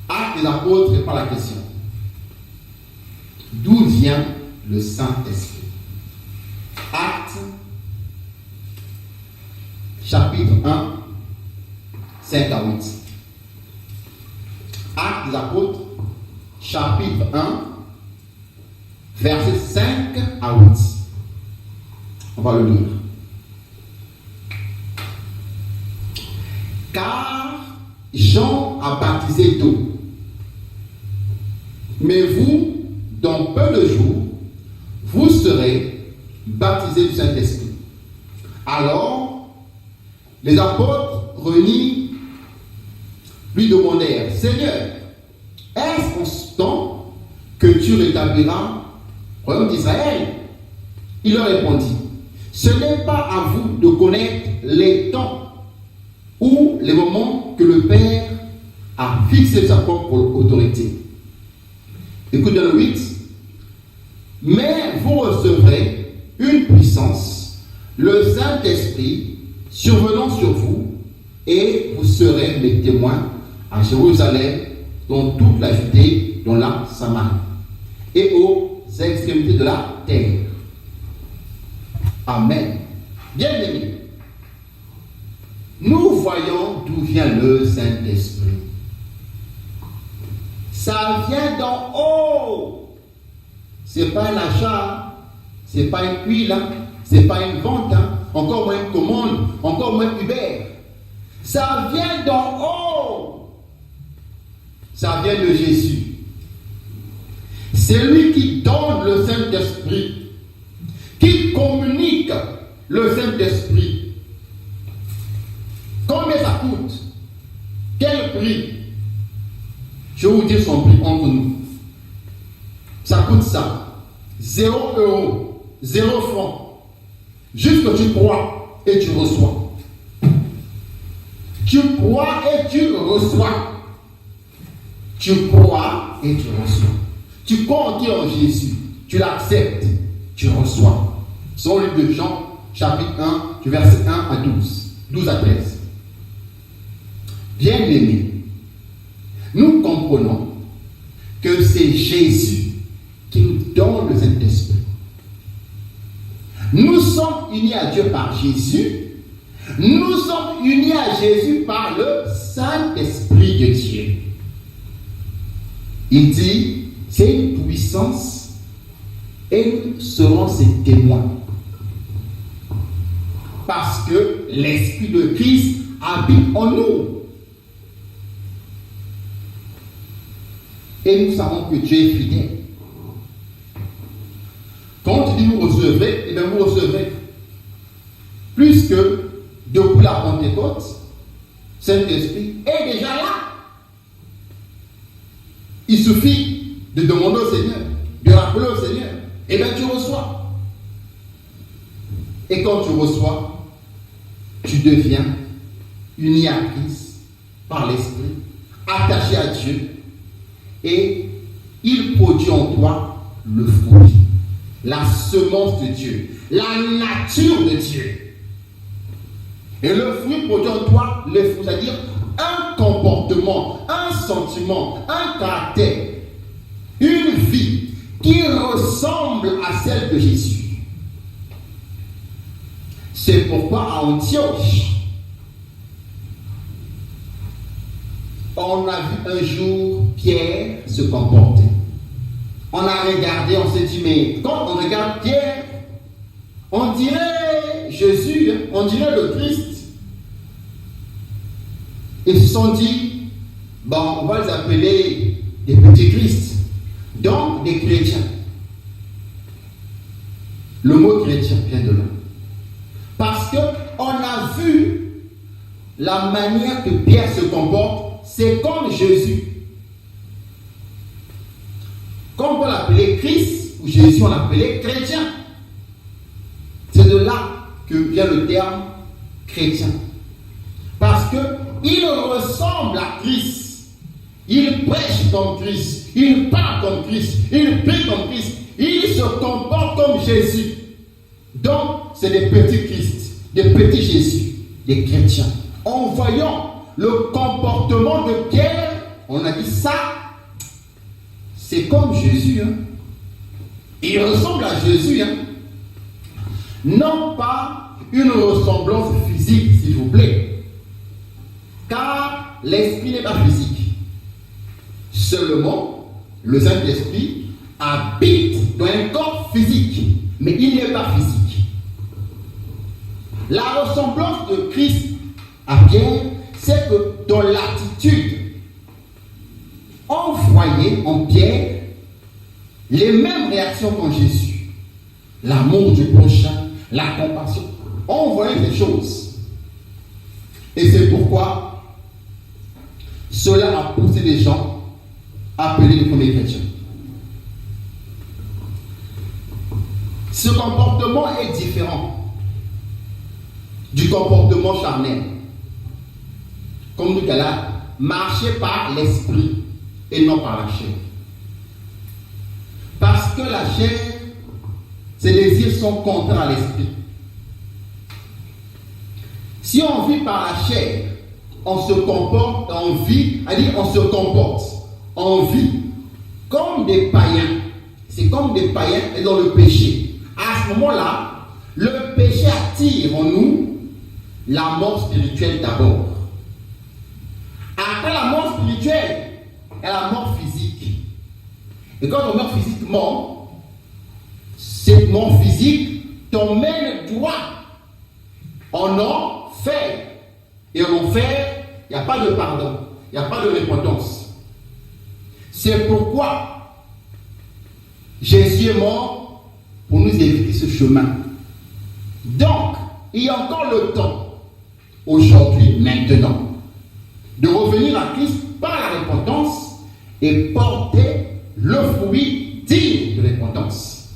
Actes des apôtres répond à la question. vient le Saint-Esprit. Actes, chapitre 1, 5 à 8. Actes des Apôtres, chapitre 1, versets 5 à 8. On va le lire. Car Jean a baptisé d'eau, mais vous, dans peu de jours, vous serez baptisés du Saint-Esprit. Alors, les apôtres réunis lui demandèrent, Seigneur, est-ce en ce temps que tu rétabliras le royaume d'Israël? Il leur répondit, ce n'est pas à vous de connaître les temps ou les moments que le Père a fixé sa propre autorité. Écoute dans le 8. Mais vous recevrez une puissance, le Saint-Esprit survenant sur vous, et vous serez mes témoins à Jérusalem, dans toute la Judée, dans la Samarie, et aux extrémités de la terre. Amen. Bien-aimés, nous voyons d'où vient le Saint-Esprit. Ça vient d'en haut. C'est pas un achat, c'est pas une huile, c'est pas une vente, encore moins une commande, encore moins Uber. Ça vient d'en haut. Ça vient de Jésus. C'est lui qui donne le Saint-Esprit, qui communique le Saint-Esprit. Combien ça coûte? Quel prix? Je vais vous dire son prix entre nous. Ça coûte ça. 0 €, 0 francs. Juste que tu crois et tu reçois. Tu crois et tu reçois. Tu crois et tu reçois. Tu crois en Jésus. Tu l'acceptes. Tu reçois. C'est le livre de Jean, chapitre 1, du verset 1 à 12. 12 à 13. Bien-aimés, nous comprenons que c'est Jésus qui nous donne le Saint-Esprit. Nous sommes unis à Dieu par Jésus. Nous sommes unis à Jésus par le Saint-Esprit de Dieu. Il dit, c'est une puissance et nous serons ses témoins. Parce que l'Esprit de Christ habite en nous. Et nous savons que Dieu est fidèle. Quand il dit vous recevrez, eh bien vous recevrez. Plus que depuis la Pentecôte, Saint-Esprit est déjà là. Il suffit de demander au Seigneur, de rappeler au Seigneur, et bien tu reçois. Et quand tu reçois, tu deviens uni à Christ par l'Esprit, attaché à Dieu, et il produit en toi le fruit, la semence de Dieu, la nature de Dieu. Et le fruit produit en toi le fruit, c'est-à-dire un comportement, un sentiment, un caractère, une vie qui ressemble à celle de Jésus. C'est pourquoi à Antioche, on a vu un jour Pierre se comporter. On a regardé, on s'est dit, mais quand on regarde Pierre, on dirait Jésus, on dirait le Christ. Ils se sont dit, bon, on va les appeler des petits Christ, donc des chrétiens. Le mot chrétien vient de là. Parce qu'on a vu la manière que Pierre se comporte, c'est comme Jésus. Comme on l'appelait Christ, ou Jésus, on l'appelait chrétien. C'est de là que vient le terme chrétien. Parce qu'il ressemble à Christ. Il prêche comme Christ. Il parle comme Christ. Il prie comme Christ. Il se comporte comme Jésus. Donc, c'est des petits Christ, des petits Jésus, des chrétiens. En voyant le comportement de Pierre, on a dit ça, c'est comme Jésus. Il ressemble à Jésus, hein? Non pas une ressemblance physique, s'il vous plaît, car l'esprit n'est pas physique. Seulement, le Saint-Esprit habite dans un corps physique, mais il n'est pas physique. La ressemblance de Christ à Pierre, c'est que dans l'attitude, on voyait en Pierre les mêmes réactions qu'en Jésus. L'amour du prochain, la compassion. On voyait ces choses. Et c'est pourquoi cela a poussé les gens à appeler les premiers chrétiens. Ce comportement est différent du comportement charnel. Comme nous là, marcher par l'esprit et non par la chair. Parce que la chair, ses désirs sont contraires à l'esprit. Si on vit par la chair, on se comporte, on vit, on se comporte, on vit comme des païens. C'est comme des païens et dans le péché. À ce moment-là, le péché attire en nous la mort spirituelle d'abord. Après la mort spirituelle, il y a la mort physique. Et quand on meurt physiquement, cette mort physique t'emmène droit en enfer. Et en enfer, il n'y a pas de pardon, il n'y a pas de repentance. C'est pourquoi Jésus est mort pour nous éviter ce chemin. Donc, il y a encore le temps, aujourd'hui, maintenant, de revenir à Christ par la repentance et porter le fruit digne de repentance,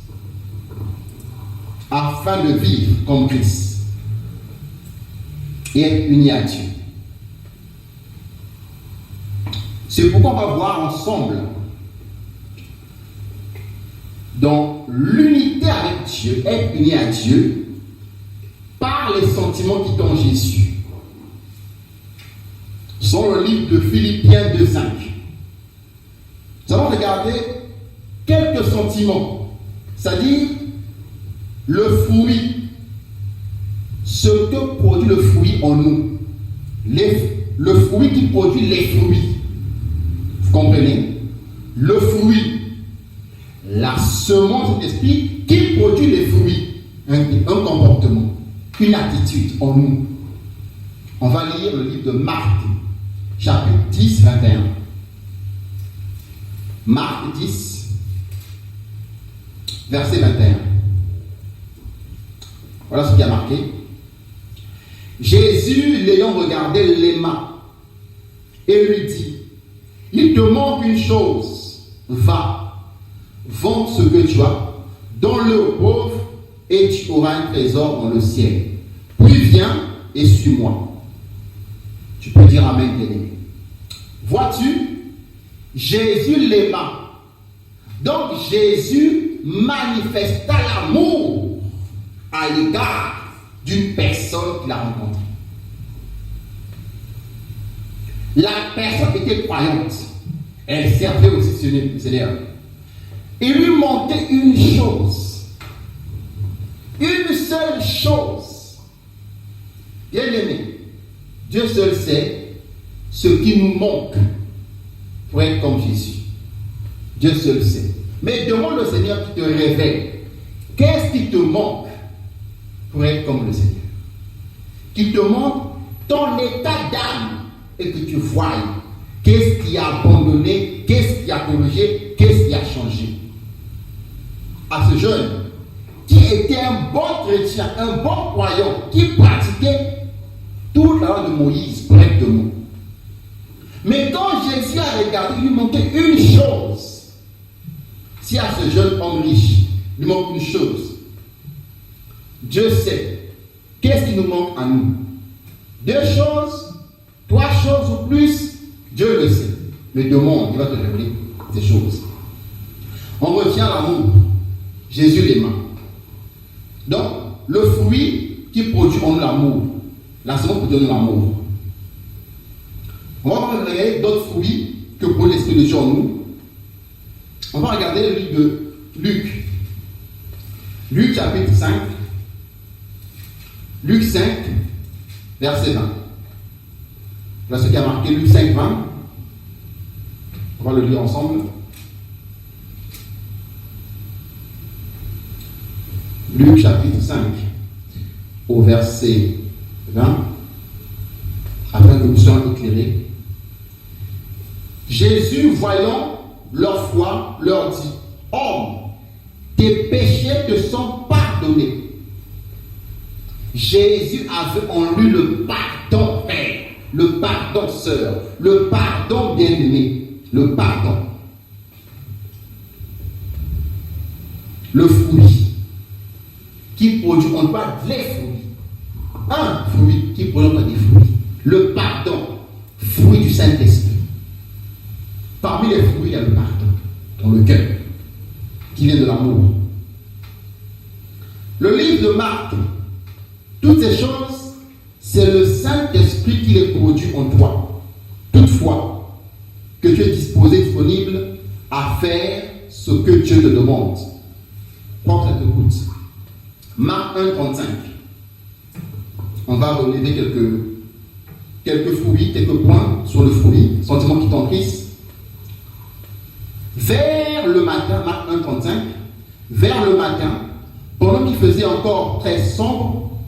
afin de vivre comme Christ et être unis à Dieu. C'est pourquoi on va voir ensemble dans l'unité avec Dieu, être unis à Dieu par les sentiments qui sont en Jésus. Dans le livre de Philippiens 2.5. Nous allons regarder quelques sentiments, c'est-à-dire le fruit, ce que produit le fruit en nous, le fruit qui produit les fruits. Vous comprenez? Le fruit, la semence de l'esprit qui produit les fruits, un comportement, une attitude en nous. On va lire le livre de Marc, chapitre 10, 21. Marc 10, verset 21. Voilà ce qui a marqué. Jésus, l'ayant regardé, l'aima et lui dit: il te manque une chose, va, vends ce que tu as, donne-le aux pauvres, et tu auras un trésor dans le ciel. Puis viens et suis-moi. Tu peux dire amen, bien-aimé. Vois-tu, Jésus l'aima. Donc Jésus manifesta l'amour à l'égard d'une personne qu'il a rencontrée. La personne était croyante. Elle servait aussi le Seigneur. Il lui manquait une chose. Une seule chose. Bien-aimé, Dieu seul sait ce qui nous manque pour être comme Jésus. Dieu seul sait. Mais demande au Seigneur qui te révèle. Qu'est-ce qui te manque pour être comme le Seigneur? Qui te montre ton état d'âme et que tu vois qu'est-ce qui a abandonné, qu'est-ce qui a corrigé, qu'est-ce qui a changé. À ce jeune qui était un bon chrétien, un bon croyant, qui pratiquait toute la loi de Moïse correctement. Mais quand Jésus a regardé, il lui manquait une chose. Si à ce jeune homme riche, il lui manque une chose, Dieu sait. Qu'est-ce qui nous manque à nous? 2 choses, 3 choses ou plus, Dieu le sait. Mais demande, il va te révéler ces choses. On retient l'amour. Jésus l'aima. Donc, le fruit qui produit en nous l'amour, la semence produit en nous l'amour. On va regarder d'autres fruits que produit l'Esprit de Dieu en nous. On va regarder le livre de Luc, Luc chapitre 5. Luc 5, verset 20. Voilà ce qui a marqué Luc 5, 20. On va le lire ensemble. Luc chapitre 5, au verset 20, afin que nous soyons éclairés. Jésus, voyant leur foi, leur dit: Homme, tes péchés te sont pardonnés. Jésus avait en lui le pardon, frère, le pardon, sœur, le pardon, bien-aimé, le pardon. Le fruit qui produit, on parle des fruits. Un fruit qui produit des fruits. Le pardon, fruit du Saint-Esprit. Parmi les fruits, il y a le pardon dans le cœur, qui vient de l'amour. Le livre de Marc, toutes ces choses, c'est le Saint-Esprit qui les produit en toi. Toutefois, que tu es disponible à faire ce que Dieu te demande. Prends cette écoute. Marc 1, 35. On va relever quelques fruits, quelques points sur le fruit, sentiment qui t'entrisse. Vers le matin, Marc 1, 35, vers le matin, pendant qu'il faisait encore très sombre,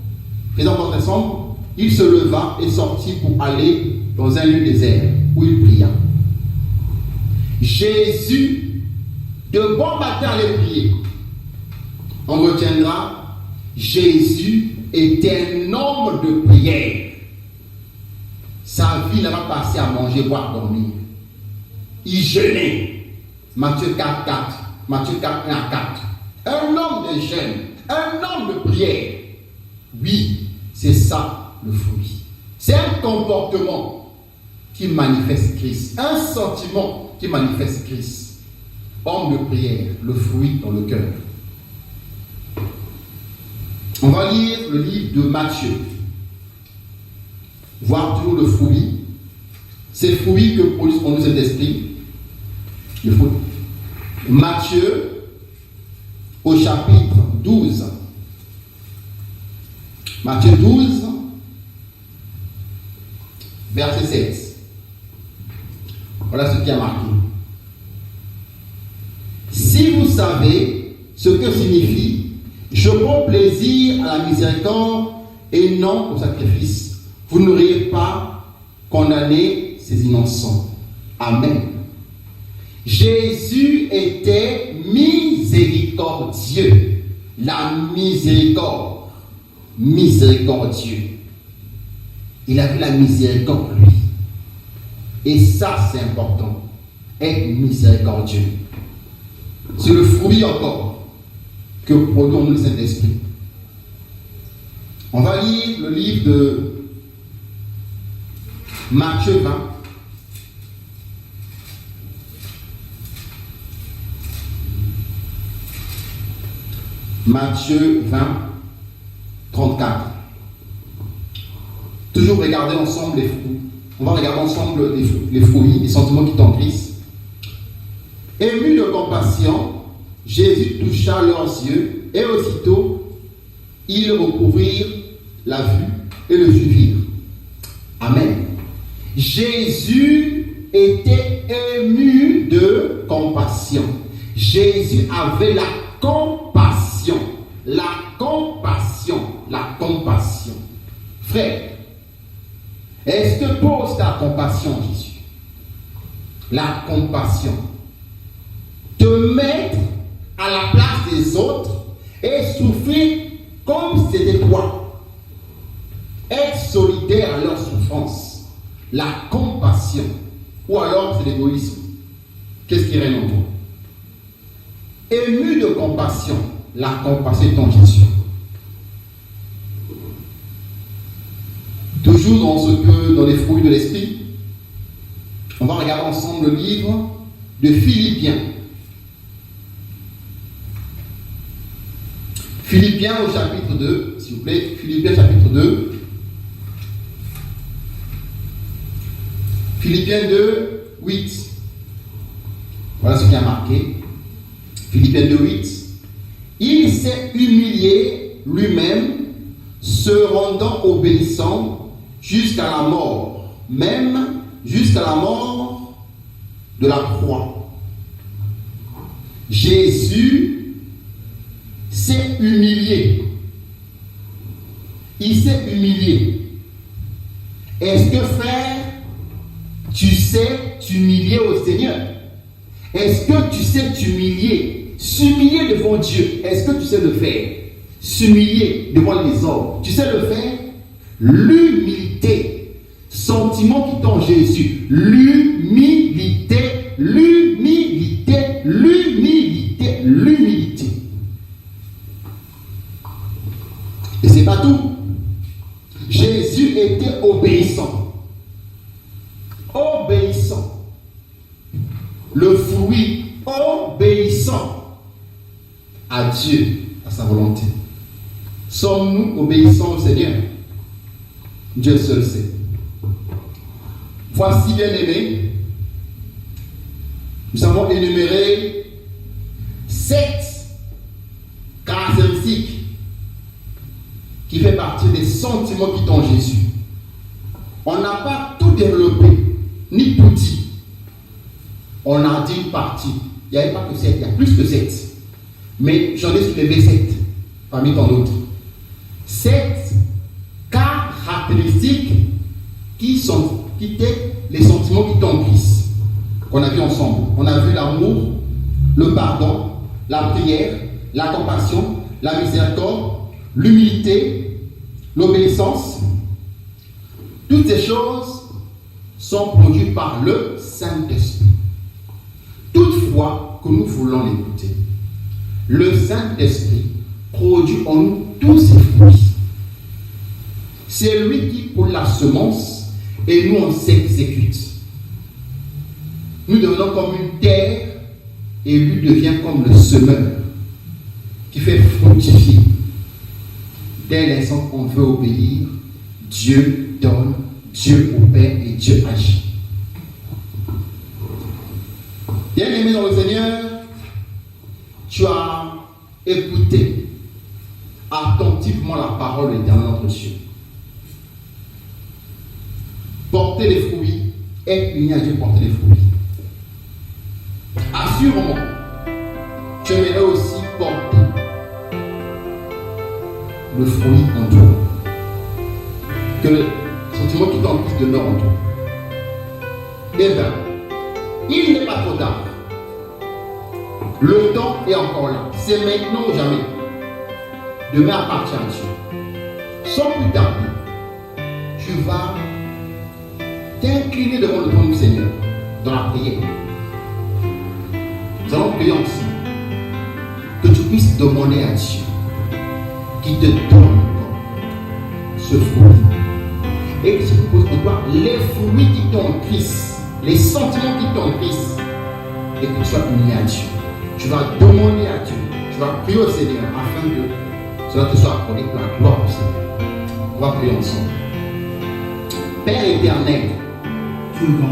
il se leva et sortit pour aller dans un lieu désert où il pria. Jésus, de bon matin, allait prier. On retiendra, Jésus était un homme de prière. Sa vie n'a pas passé à manger, boire, dormir. Il jeûnait. Matthieu 4, 4. Matthieu 4, 1 à 4. Un homme de jeûne, un homme de prière. Oui, c'est ça le fruit. C'est un comportement qui manifeste Christ. Un sentiment qui manifeste Christ. Homme de prière, le fruit dans le cœur. On va lire le livre de Matthieu. Voir toujours le fruit. Ces fruits que produit en nous cet esprit. Le fruit. Matthieu, au chapitre 12. Matthieu 12, verset 7. Voilà ce qui a marqué. Si vous savez ce que signifie « Je prends plaisir à la miséricorde et non au sacrifice », vous n'auriez pas condamné ces innocents. Amen. Jésus était miséricordieux. La miséricorde. Miséricordieux. Il avait la miséricorde, lui. Et ça, c'est important. Être miséricordieux. C'est le fruit encore que produit en nous le Saint-Esprit. On va lire le livre de Matthieu 20. Matthieu 20, 34. Toujours regarder ensemble les fruits. On va regarder ensemble les fruits, les sentiments qui t'entrissent. Ému de compassion, Jésus toucha leurs yeux et aussitôt, ils recouvrirent la vue et le suivirent. Amen. Jésus était ému de compassion. Jésus avait la compassion. La compassion. La compassion. Frère, est-ce que toi aussi tu as compassion, Jésus? La compassion. Te mettre à la place des autres et souffrir comme c'était toi. Être solidaire à leur souffrance. La compassion. Ou alors c'est l'égoïsme. Qu'est-ce qui règne en toi? Ému de compassion. La compassion est en Jésus. Toujours dans les fruits de l'esprit, on va regarder ensemble le livre de Philippiens. Philippiens au chapitre 2, s'il vous plaît. Philippiens chapitre 2. Philippiens 2, 8. Voilà ce qui a marqué. Philippiens 2, 8. Il s'est humilié lui-même, se rendant obéissant jusqu'à la mort, même jusqu'à la mort de la croix. Jésus s'est humilié. Il s'est humilié. Est-ce que, frère, tu sais t'humilier au Seigneur? Est-ce que tu sais t'humilier? S'humilier devant Dieu, est-ce que tu sais le faire? S'humilier devant les hommes, tu sais le faire? L'humilité, sentiment qui tend Jésus. L'humilité, l'humilité, l'humilité, l'humilité. Et c'est pas tout. Jésus était obéissant. Obéissant. Le fruit obéissant à Dieu, à sa volonté. Sommes-nous obéissants au Seigneur? Dieu seul sait. Voici, bien-aimés, nous avons énuméré 7 caractéristiques qui font partie des sentiments qui t'ont Jésus. On n'a pas tout développé, ni tout dit. On a dit une partie. Il n'y avait pas que 7, il y a plus que 7. Mais j'en ai soulevé 7 parmi tant d'autres. 7 caractéristiques qui étaient les sentiments qui t'ont Christ, qu'on a vu ensemble. On a vu l'amour, le pardon, la prière, la compassion, la miséricorde, l'humilité, l'obéissance. Toutes ces choses sont produites par le Saint-Esprit. Toutefois que nous voulons l'écouter, le Saint-Esprit produit en nous tous ses fruits. C'est lui qui pose la semence et nous on s'exécute. Nous devenons comme une terre et lui devient comme le semeur qui fait fructifier. Dès l'instant qu'on veut obéir, Dieu donne, Dieu opère et Dieu agit. Bien-aimé dans le Seigneur, tu as écouté attentivement la parole de l'Éternel notre Dieu. Porter les fruits, être uni à Dieu, porter les fruits. Assurément, tu aimerais aussi porter le fruit en toi. Que le sentiment qui t'empêche demeure en toi. Eh bien, il n'est pas trop tard. Le temps est encore là. C'est maintenant ou jamais. Demain appartient à Dieu. Sans plus tarder, tu vas t'incliner devant le trône du Seigneur dans la prière. Nous allons prier ensemble. Que tu puisses demander à Dieu qui te donne ce fruit. Et que tu poses en toi les fruits qui t'ont en Christ, les sentiments qui t'ont en Christ, et que tu sois uni à Dieu. Tu vas demander à Dieu, tu vas prier au Seigneur afin que cela te soit accordé pour la gloire du Seigneur. On va prier ensemble. Père éternel,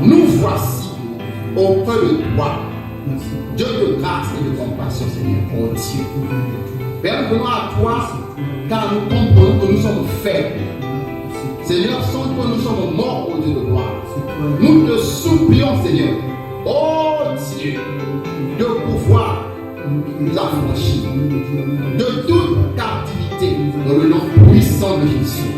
nous voici auprès de toi, Dieu de grâce et de compassion, Seigneur, oh Dieu. Père, nous venons à toi car nous comprenons que nous sommes faibles. Seigneur, sans toi nous sommes morts au Dieu de gloire. Nous te supplions, Seigneur, oh Dieu, de pouvoir nous affranchir de toute captivité dans le nom puissant de Jésus,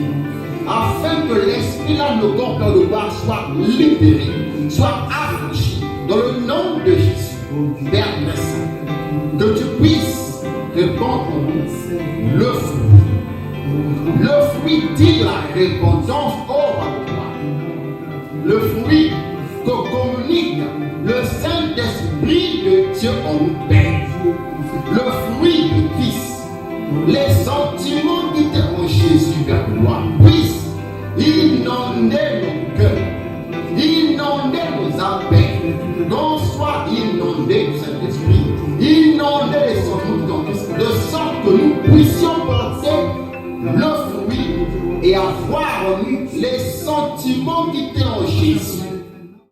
afin que l'esprit, l'âme, le corps, cœur, le gloire soit libéré, soit affranchi dans le nom de Jésus. Père Saint, que tu puisses répandre en nous le fruit dit la repentance hors à toi, le fruit que communique le Saint-Esprit de Dieu en nous, Père, le fruit de Christ, les sentiments qui t'ont en Jésus, Père, gloire, puissent inonder